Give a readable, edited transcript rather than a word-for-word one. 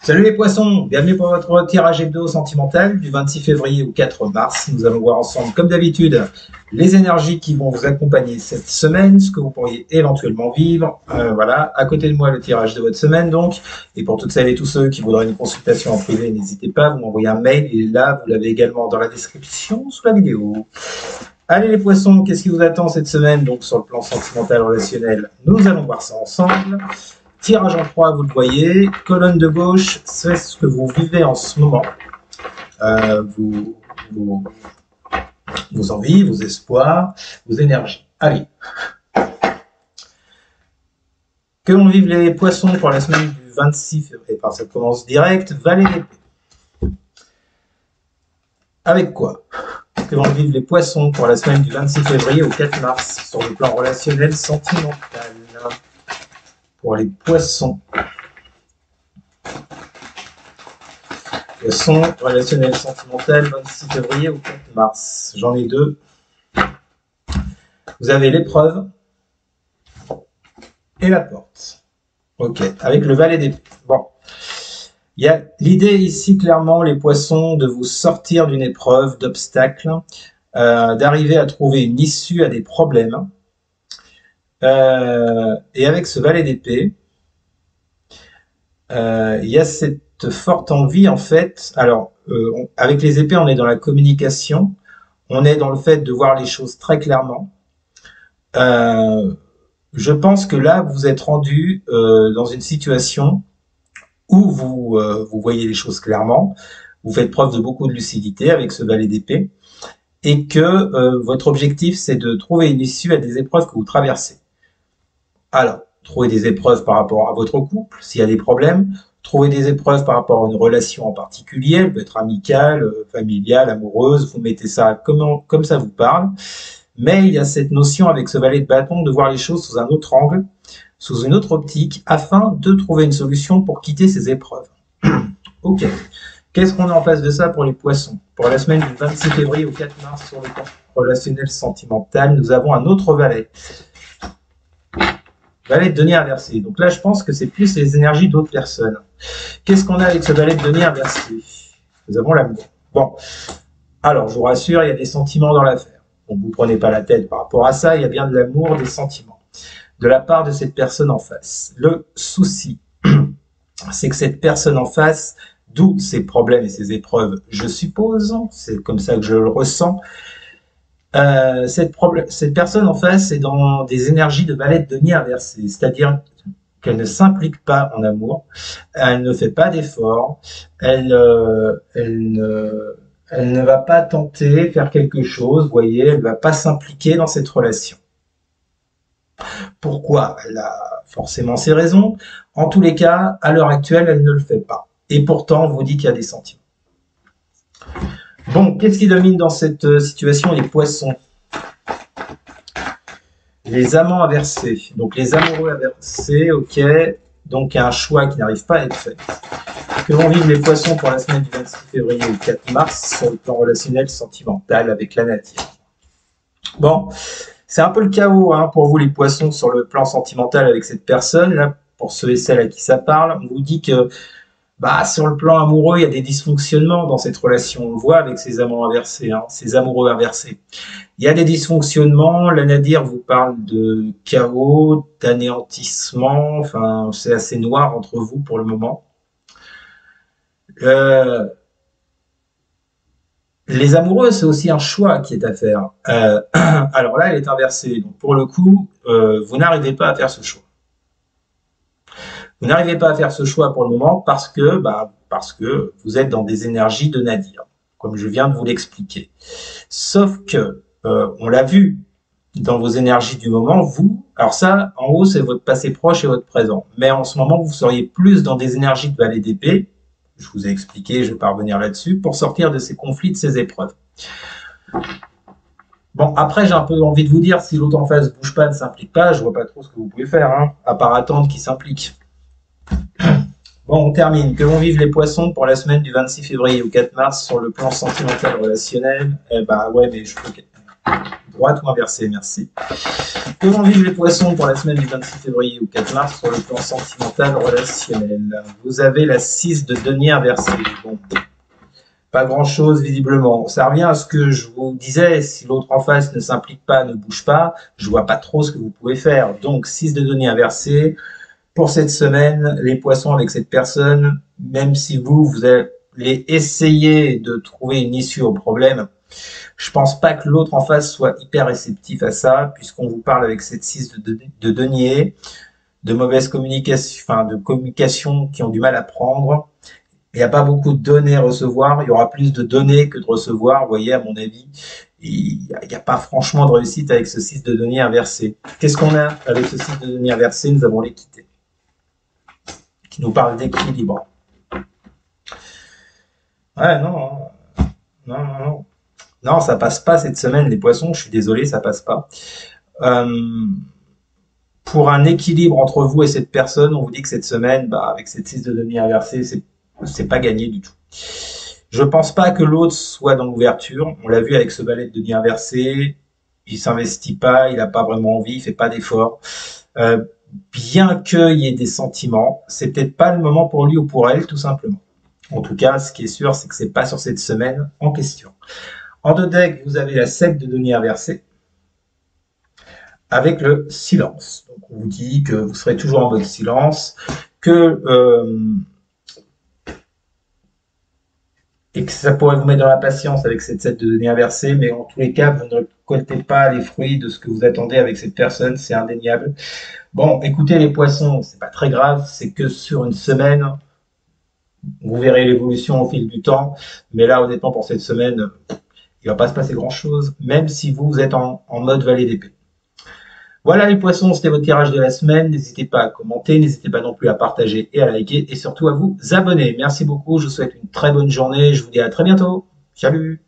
Salut les poissons, bienvenue pour votre tirage hebdo sentimental du 26 février au 4 mars. Nous allons voir ensemble, comme d'habitude, les énergies qui vont vous accompagner cette semaine, ce que vous pourriez éventuellement vivre. Voilà, à côté de moi, le tirage de votre semaine donc. Et pour toutes celles et tous ceux qui voudraient une consultation en privé, n'hésitez pas, vous m'envoyez un mail. Il est là, vous l'avez également dans la description sous la vidéo. Allez les poissons, qu'est-ce qui vous attend cette semaine donc sur le plan sentimental relationnel? Nous allons voir ça ensemble. Tirage en 3, vous le voyez. Colonne de gauche, c'est ce que vous vivez en ce moment. Vos envies, vos espoirs, vos énergies. Allez. Que vont vivre les poissons pour la semaine du 26 février? Enfin, ça commence direct. Valet d'épée. Avec quoi? Que vont vivre les poissons pour la semaine du 26 février au 4 mars sur le plan relationnel sentimental? Pour les poissons. Poissons, relationnel sentimental, 26 février au 4 mars. J'en ai deux. Vous avez l'épreuve et la porte. Ok, avec le valet d'épée. Bon. Il y a l'idée ici, clairement, les poissons, de vous sortir d'une épreuve, d'obstacles, d'arriver à trouver une issue à des problèmes. Et avec ce valet d'épée, il y a cette forte envie, en fait. Alors, avec les épées, on est dans la communication, on est dans le fait de voir les choses très clairement. Je pense que là, vous êtes rendu dans une situation où vous voyez les choses clairement, vous faites preuve de beaucoup de lucidité avec ce valet d'épée, et que votre objectif, c'est de trouver une issue à des épreuves que vous traversez. Alors, trouver des épreuves par rapport à votre couple, s'il y a des problèmes, trouver des épreuves par rapport à une relation en particulier, elle peut être amicale, familiale, amoureuse, vous mettez ça comme ça vous parle, mais il y a cette notion avec ce valet de bâton de voir les choses sous un autre angle, sous une autre optique, afin de trouver une solution pour quitter ces épreuves. Ok. Qu'est-ce qu'on a en face de ça pour les poissons? Pour la semaine du 26 février au 4 mars sur le plan relationnel sentimental, nous avons un autre valet. Valet de denier inversé. Donc là, je pense que c'est plus les énergies d'autres personnes. Qu'est-ce qu'on a avec ce valet de denier inversé? Nous avons l'amour. Bon. Alors, je vous rassure, il y a des sentiments dans l'affaire. Donc, vous ne prenez pas la tête par rapport à ça. Il y a bien de l'amour, des sentiments. De la part de cette personne en face. Le souci, c'est que cette personne en face, d'où ses problèmes et ses épreuves, je suppose, c'est comme ça que je le ressens, cette personne en face est dans des énergies de valet de denier inversé, c'est-à-dire qu'elle ne s'implique pas en amour, elle ne fait pas d'efforts, elle ne va pas tenter faire quelque chose, vous voyez, elle ne va pas s'impliquer dans cette relation. Pourquoi? Elle a forcément ses raisons. En tous les cas, à l'heure actuelle, elle ne le fait pas. Et pourtant, on vous dit qu'il y a des sentiments. Bon, qu'est-ce qui domine dans cette situation? Les poissons. Les amants inversés. Donc, les amoureux inversés, ok. Donc, il y a un choix qui n'arrive pas à être fait. Que vont vivre les poissons pour la semaine du 26 février au 4 mars sur le plan relationnel sentimental avec la nature? Bon, c'est un peu le chaos hein, pour vous les poissons sur le plan sentimental avec cette personne. Là, pour ceux et celles à qui ça parle, on vous dit que sur le plan amoureux, il y a des dysfonctionnements dans cette relation. On le voit avec ces amants inversés, hein, ces amoureux inversés. Il y a des dysfonctionnements. La Nadir vous parle de chaos, d'anéantissement. Enfin, c'est assez noir entre vous pour le moment. Les amoureux, c'est aussi un choix qui est à faire. Alors là, elle est inversée. Donc pour le coup, vous n'arrivez pas à faire ce choix. Vous n'arrivez pas à faire ce choix pour le moment parce que vous êtes dans des énergies de Nadir, comme je viens de vous l'expliquer. Sauf que, on l'a vu dans vos énergies du moment, vous, alors ça, en haut, c'est votre passé proche et votre présent. Mais en ce moment, vous seriez plus dans des énergies de valet d'épée. Je vous ai expliqué, je vais pas revenir là-dessus, pour sortir de ces conflits, de ces épreuves. Bon, après, j'ai un peu envie de vous dire, si l'autre en face ne bouge pas, ne s'implique pas, je vois pas trop ce que vous pouvez faire, hein, à part attendre qu'il s'implique. Bon, on termine. Que vont vivre les poissons pour la semaine du 26 février au 4 mars sur le plan sentimental relationnel? Eh ben ouais, mais je peux... droite ou inversée, merci. Comment vivent les poissons pour la semaine du 26 février au 4 mars sur le plan sentimental relationnel? Vous avez la 6 de denier inversé. Bon, pas grand-chose visiblement. Ça revient à ce que je vous disais, si l'autre en face ne s'implique pas, ne bouge pas, je vois pas trop ce que vous pouvez faire. Donc 6 de denier inversé. Pour cette semaine, les poissons avec cette personne, même si vous allez essayer de trouver une issue au problème, je pense pas que l'autre en face soit hyper réceptif à ça, puisqu'on vous parle avec cette 6 de denier, de mauvaise communication, enfin de communication qui ont du mal à prendre. Il n'y a pas beaucoup de données à recevoir, il y aura plus de données que de recevoir, vous voyez, à mon avis. Il n'y a pas franchement de réussite avec ce 6 de denier inversé. Qu'est-ce qu'on a avec ce 6 de denier inversé? Nous avons l'équité, qui nous parle d'équilibre. Ouais, non, non, non, non. Non, ça passe pas cette semaine, les poissons, je suis désolé, ça passe pas. Pour un équilibre entre vous et cette personne, on vous dit que cette semaine, avec cette 6 de denier inversé, c'est pas gagné du tout. Je pense pas que l'autre soit dans l'ouverture. On l'a vu avec ce valet de denier inversé. Il s'investit pas, il a pas vraiment envie, il fait pas d'efforts. Bien qu'il y ait des sentiments, c'est peut-être pas le moment pour lui ou pour elle, tout simplement. En tout cas, ce qui est sûr, c'est que c'est pas sur cette semaine en question. En deux decks, vous avez la 7 de denier inversé avec le silence. Donc, on vous dit que vous serez toujours en mode silence, et que ça pourrait vous mettre dans la patience avec cette 7 de denier inversé, mais en tous les cas, vous ne récoltez pas les fruits de ce que vous attendez avec cette personne, c'est indéniable. Bon, écoutez les poissons, c'est pas très grave, c'est que sur une semaine, vous verrez l'évolution au fil du temps, mais là, honnêtement, pour cette semaine, il va pas se passer grand-chose, même si vous êtes en mode valet d'épée. Voilà les poissons, c'était votre tirage de la semaine. N'hésitez pas à commenter, n'hésitez pas non plus à partager et à liker et surtout à vous abonner. Merci beaucoup, je vous souhaite une très bonne journée. Je vous dis à très bientôt. Salut!